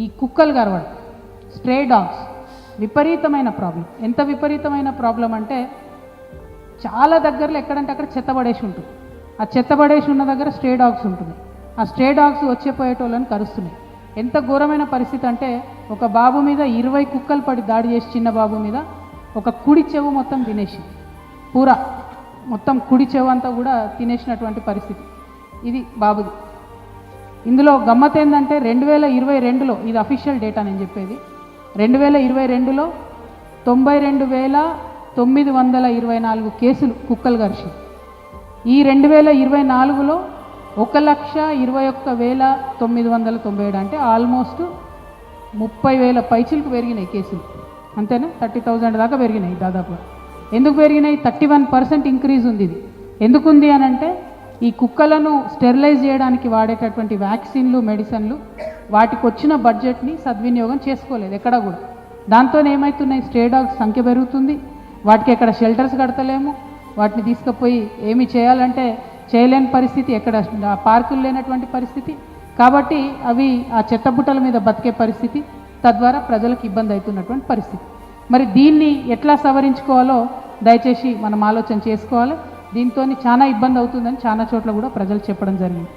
ఈ కుక్కలు గరవడం, stray dogs విపరీతమైన ప్రాబ్లం. ఎంత విపరీతమైన ప్రాబ్లం అంటే చాలా దగ్గరలో ఎక్కడంటే అక్కడ చెత్తబడేసి ఉంటుంది. ఆ చెత్తబడేసి ఉన్న దగ్గర స్ట్రే డాగ్స్ ఉంటుంది. ఆ స్ట్రే డాగ్స్ వచ్చేపోయేటోళ్ళని కరుస్తున్నాయి. ఎంత ఘోరమైన పరిస్థితి అంటే ఒక బాబు మీద 20 కుక్కలు పడి దాడి చేసి చిన్న బాబు మీద ఒక కుడి చెవు మొత్తం తినేసి పూరా మొత్తం కుడి చెవు అంతా కూడా తినేసినటువంటి పరిస్థితి ఇది బాబుది. ఇందులో గమ్మత్ ఏంటంటే 2022లో ఇది అఫీషియల్ డేటా నేను చెప్పేది, 2022లో 92,924 కేసులు కుక్కలు కరిచి, ఈ 2024లో 1,21,997 అంటే ఆల్మోస్ట్ 30,000 పైచిలకు పెరిగినాయి కేసులు, అంతేనా? 30,000 దాకా పెరిగినాయి దాదాపుగా. ఎందుకు పెరిగినాయి? 31% ఇంక్రీజ్ ఉంది. ఇది ఎందుకుంది అని అంటే ఈ కుక్కలను స్టెరిలైజ్ చేయడానికి వాడేటటువంటి వ్యాక్సిన్లు, మెడిసిన్లు వాటికి వచ్చిన బడ్జెట్ని సద్వినియోగం చేసుకోలేదు ఎక్కడ కూడా. దాంతో ఏమవుతున్నాయి, స్ట్రే డాగ్స్ సంఖ్య పెరుగుతుంది. వాటికి ఎక్కడ షెల్టర్స్ కడతలేము, వాటిని తీసుకుపోయి ఏమి చేయాలంటే చేయలేని పరిస్థితి, ఎక్కడ పార్కులు లేనటువంటి పరిస్థితి. కాబట్టి అవి ఆ చెత్తబుట్టల మీద బతికే పరిస్థితి, తద్వారా ప్రజలకు ఇబ్బంది అవుతున్నటువంటి పరిస్థితి. మరి దీన్ని ఎట్లా సవరించుకోవాలో దయచేసి మనం ఆలోచన చేసుకోవాలి. దీంతో చాలా ఇబ్బంది అవుతుందని చాలా చోట్ల కూడా ప్రజలు చెప్పడం జరిగింది.